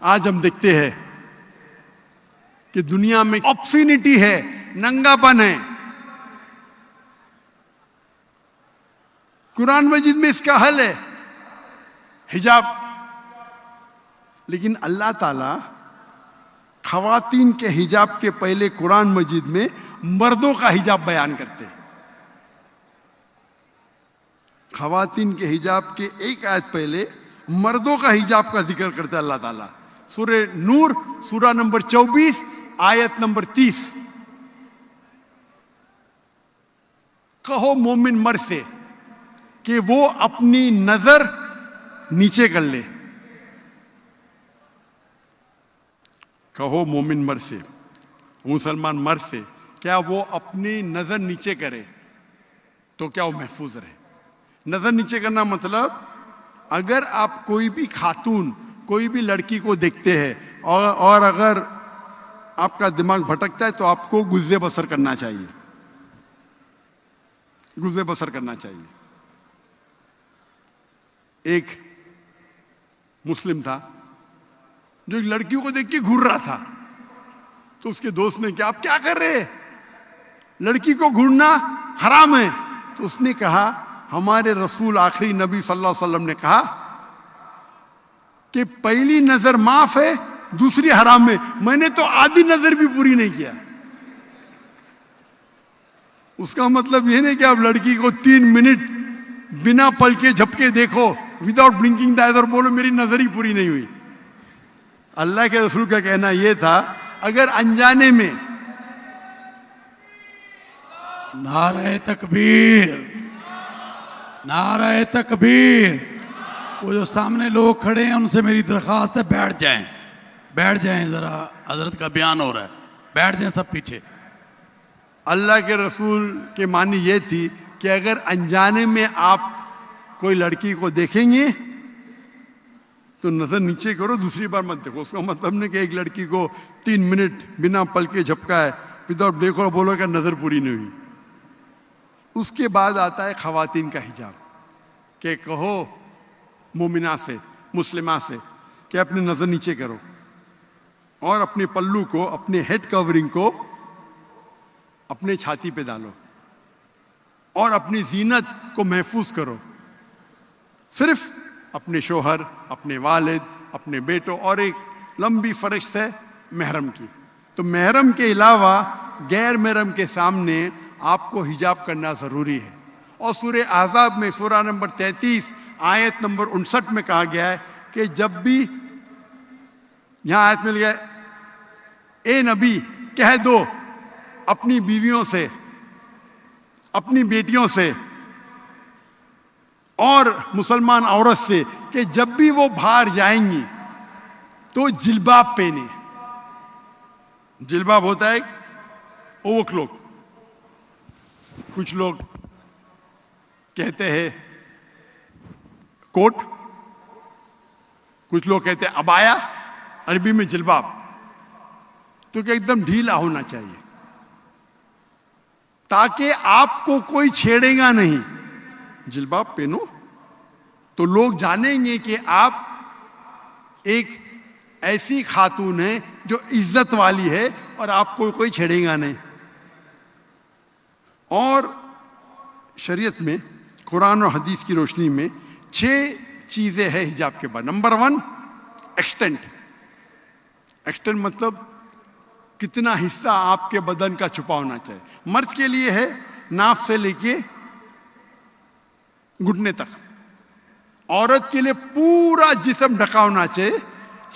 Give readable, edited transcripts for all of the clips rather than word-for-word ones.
آج ہم دیکھتے ہیں کہ دنیا میں آبسینٹی ہے، ننگا پن ہے. قرآن مجید میں اس کا حل ہے، حجاب. لیکن اللہ تعالی خواتین کے حجاب کے پہلے قرآن مجید میں مردوں کا حجاب بیان کرتے ہیں. خواتین کے حجاب کے ایک آیت پہلے مردوں کا حجاب کا ذکر کرتا ہے اللہ تعالیٰ. سورہ نور سورہ نمبر 24 آیت نمبر 30. کہو مومن مرد سے کہ وہ اپنی نظر نیچے کر لے. کہو مومن مرد سے، مسلمان مرد سے، کیا وہ اپنی نظر نیچے کرے تو کیا وہ محفوظ رہے. نظر نیچے کرنا مطلب اگر آپ کوئی بھی خاتون، کوئی بھی لڑکی کو دیکھتے ہیں اور اگر آپ کا دماغ بھٹکتا ہے تو آپ کو گزر بسر کرنا چاہیے. گزر بسر کرنا چاہیے. ایک مسلم تھا جو ایک لڑکیوں کو دیکھ کے گھور رہا تھا. تو اس کے دوست نے کہا آپ کیا کر رہے ہیں، لڑکی کو گھورنا حرام ہے. تو اس نے کہا ہمارے رسول آخری نبی صلی اللہ علیہ وسلم نے کہا کہ پہلی نظر معاف ہے، دوسری حرام ہے. میں نے تو آدھی نظر بھی پوری نہیں کیا. اس کا مطلب یہ نہیں کہ آپ لڑکی کو 3 منٹ بنا پل کے جھپکے دیکھو وداؤٹ بلنکنگ دا آئز اور بولو میری نظر ہی پوری نہیں ہوئی. اللہ کے رسول کا کہنا یہ تھا اگر انجانے میں نعرہ تکبیر، نعرہ تکبیر. وہ جو سامنے لوگ کھڑے ہیں ان سے میری درخواست ہے بیٹھ جائیں، بیٹھ جائیں. ذرا حضرت کا بیان ہو رہا ہے، بیٹھ جائیں سب پیچھے. اللہ کے رسول کے معنی یہ تھی کہ اگر انجانے میں آپ کوئی لڑکی کو دیکھیں گے تو نظر نیچے کرو، دوسری بار مت دیکھو. اس کا مطلب نہیں کہ ایک لڑکی کو 3 منٹ بنا پل کے جھپکا ہے وداؤٹ دیکھو بولو کہ نظر پوری نہیں ہوئی. اس کے بعد آتا ہے خواتین کا حجاب کہ کہو مومنہ سے، مسلمہ سے کہ اپنی نظر نیچے کرو اور اپنے پلو کو، اپنے ہیڈ کورنگ کو اپنے چھاتی پہ ڈالو اور اپنی زینت کو محفوظ کرو. صرف اپنے شوہر، اپنے والد، اپنے بیٹوں اور ایک لمبی فہرست ہے محرم کی. تو محرم کے علاوہ غیر محرم کے سامنے آپ کو حجاب کرنا ضروری ہے. اور سورہ احزاب میں سورہ نمبر 33 آیت نمبر 59 میں کہا گیا ہے کہ جب بھی یہاں آیت مل گیا اے نبی کہہ دو اپنی بیویوں سے، اپنی بیٹیوں سے اور مسلمان عورت سے کہ جب بھی وہ باہر جائیں گی تو جلباب پہنے. جلباب ہوتا ہے اوور کلوک، کچھ لوگ کہتے ہیں کوٹ، کچھ لوگ کہتے ہیں ابایا، عربی میں جلباب. تو کہ ایک دم ڈھیلا ہونا چاہیے تاکہ آپ کو کوئی چھیڑے گا نہیں. جلباب پہنو تو لوگ جانیں گے کہ آپ ایک ایسی خاتون ہیں جو عزت والی ہے اور آپ کو کوئی چھیڑے گا نہیں. اور شریعت میں قرآن اور حدیث کی روشنی میں 6 چیزیں ہیں حجاب کے بعد. Number 1 extent. ایکسٹینٹ مطلب کتنا حصہ آپ کے بدن کا چھپا ہونا چاہیے. مرد کے لیے ہے ناف سے لے کے گھٹنے تک، عورت کے لیے پورا جسم ڈھکا ہونا چاہیے.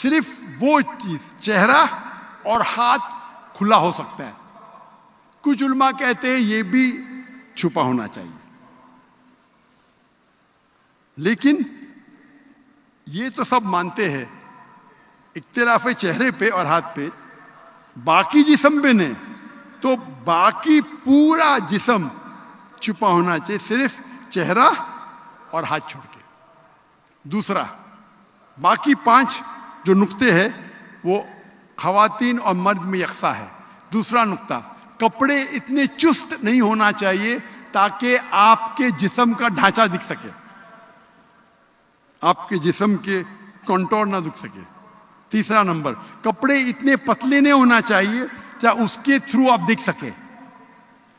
صرف وہ چیز چہرہ اور ہاتھ کھلا ہو سکتا ہے. کچھ علماء کہتے ہیں یہ بھی چھپا ہونا چاہیے. لیکن یہ تو سب مانتے ہیں، اختلاف ہے چہرے پہ اور ہاتھ پہ. باقی جسم پہ نہیں، تو باقی پورا جسم چھپا ہونا چاہیے، صرف چہرہ اور ہاتھ چھوڑ کے. دوسرا، باقی 5 جو نقطے ہیں وہ خواتین اور مرد میں یکساں ہے. دوسرا نقطہ، کپڑے اتنے چست نہیں ہونا چاہیے تاکہ آپ کے جسم کا ڈھانچہ دکھ سکے، آپ کے جسم کے کنٹور نہ دکھ سکے. तीसरा नंबर, कपड़े इतने पतले नहीं होना चाहिए चाहे उसके थ्रू आप देख सके।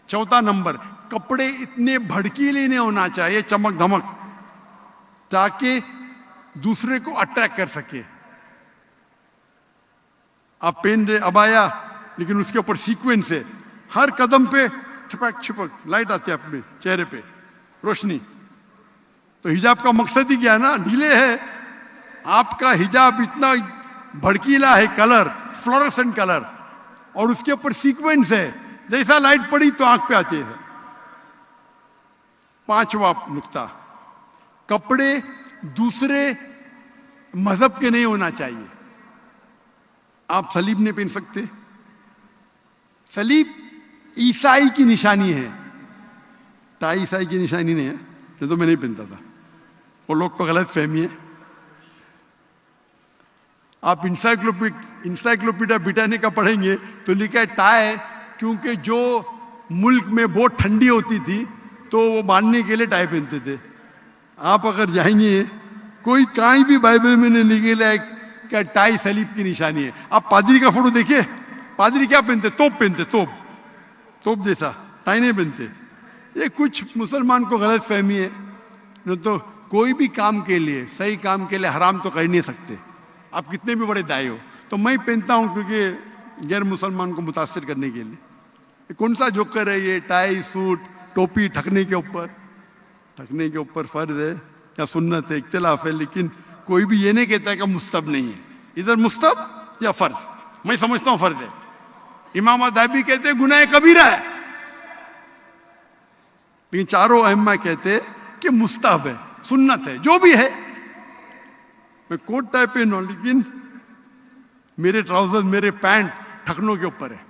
चौथा नंबर, कपड़े इतने भड़कीले नहीं होना चाहिए, चमक धमक, ताकि दूसरे को अट्रैक्ट कर सके। आप पहन रहे अबाया, लेकिन उसके ऊपर सीक्वेंस है, हर कदम पे छपक छपक लाइट आती है अपने चेहरे पे, रोशनी। तो हिजाब का मकसद ही क्या है ना, ढीले है। आपका हिजाब इतना भड़कीला है, कलर फ्लोरोसेंट कलर, और उसके ऊपर सीक्वेंस है, जैसा लाइट पड़ी तो आंख पे आती है। पांचवा नुक्ता, कपड़े दूसरे मजहब के नहीं होना चाहिए। आप सलीब नहीं पहन सकते। सलीब ईसाई की निशानी है, टाई ईसाई की निशानी नहीं है। ये तो मैं नहीं पहनता था, वो लोग को गलत फहमी है। आप इंसाइक्लोपीडिया ब्रिटानिका पढ़ेंगे तो लिखा है टाई, क्योंकि जो मुल्क में बहुत ठंडी होती थी तो वो बांधने के लिए टाई पहनते थे। आप अगर जाएंगे, कोई कहीं भी बाइबल में नहीं लिखा है कि टाई सलीब की निशानी है। आप पादरी का फोटो देखिए, पादरी क्या पहनते, तोप पहनते, तोप जैसा, टाई नहीं पहनते। ये कुछ मुसलमान को गलत फहमी है। न तो कोई भी काम के लिए, सही काम के लिए हराम तो कर नहीं सकते, आप कितने भी बड़े दाई हो। तो मैं पहनता हूं क्योंकि गैर मुसलमान को मुतासिर करने के लिए। ये कौन सा जोकर है ये, टाई सूट टोपी ठकने के ऊपर फर्ज है या सुन्नत है, इख्तिलाफ है, लेकिन कोई भी ये नहीं कहता है कि मुस्तहब नहीं है। इधर मुस्तहब या फर्ज, मैं समझता हूं फर्ज है। इमाम अदाबी कहते हैं गुनाह कबीरा है, लेकिन चारों अहम्मा कहते हैं कि मुस्तहब है, सुन्नत है, जो भी है। मैं कोट टाइप पहनू, लेकिन मेरे ट्राउजर, मेरे पैंट ठकनों के ऊपर है।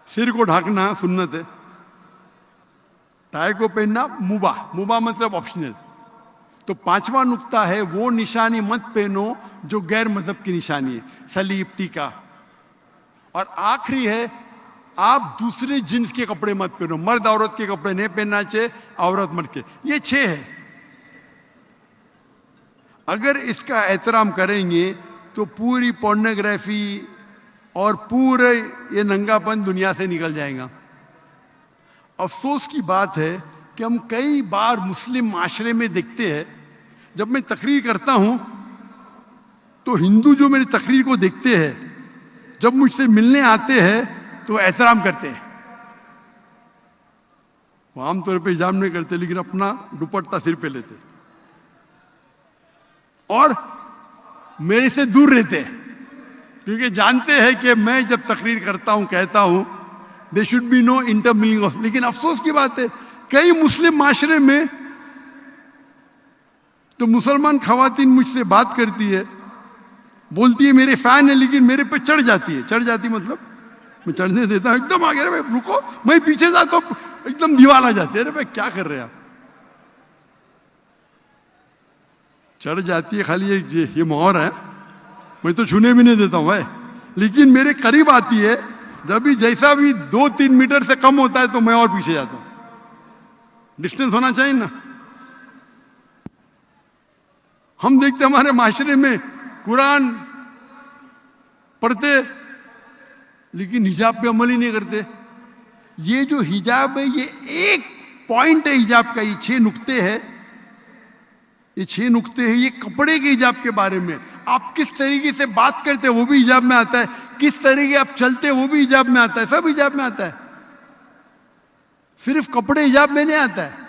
सिर को ढाकना सुन्नत है, टाई को पहनना मुबा मतलब ऑप्शनल। तो पांचवा नुक्ता है, वो निशानी मत पहनो जो गैर मजहब की निशानी है, सलीब, टीका। और आखिरी है, आप दूसरे जिन्स के कपड़े मत पहनो, मर्द औरत के कपड़े नहीं पहनना चाहिए, औरत मर्द के। ये 6 है। अगर इसका एहतराम करेंगे तो पूरी पोर्नोग्राफी और पूरे ये नंगापन दुनिया से निकल जाएगा। अफसोस की बात है कि हम कई बार मुस्लिम माशरे में देखते हैं, जब मैं तकरीर करता हूं तो हिंदू जो मेरी तकरीर को देखते हैं, जब मुझसे मिलने आते हैं तो एहतराम करते हैं। वो आमतौर पर हिजाब नहीं करते, लेकिन अपना दुपट्टा सिर पे लेते और मेरे से दूर रहते हैं, क्योंकि जानते हैं कि मैं जब तकरीर करता हूं, कहता हूं, they should be no intermingling of. लेकिन अफसोस की बात है, कई मुस्लिम माशरे में तो मुसलमान खवातीन मुझसे बात करती है, बोलती है मेरे फैन है, लेकिन मेरे पे चढ़ जाती मतलब मैं चढ़ने देता हूं, एकदम आगे, भाई रुको, मैं पीछे जाता हूं, एकदम दीवाना जाते हैं, अरे भाई क्या कर रहे हैं आप। चढ़ जाती है, खाली ये मोहर है, मैं तो छूने भी नहीं देता हूं भाई, लेकिन मेरे करीब आती है, जब भी जैसा भी 2-3 मीटर से कम होता है तो मैं और पीछे जाता हूं। डिस्टेंस होना चाहिए ना। हम देखते हमारे माशरे में कुरान पढ़ते, लेकिन हिजाब पे अमल ही नहीं करते। ये जो हिजाब है, ये एक पॉइंट है हिजाब का, ये 6 नुक्ते हैं, ये 6 नुक्ते हैं, ये कपड़े के हिजाब के बारे में। आप किस तरीके से बात करते हैं वो भी हिजाब में आता है, किस तरीके आप चलते हैं वो भी हिजाब में आता है, सब हिजाब में आता है। सिर्फ कपड़े हिजाब में नहीं आता है।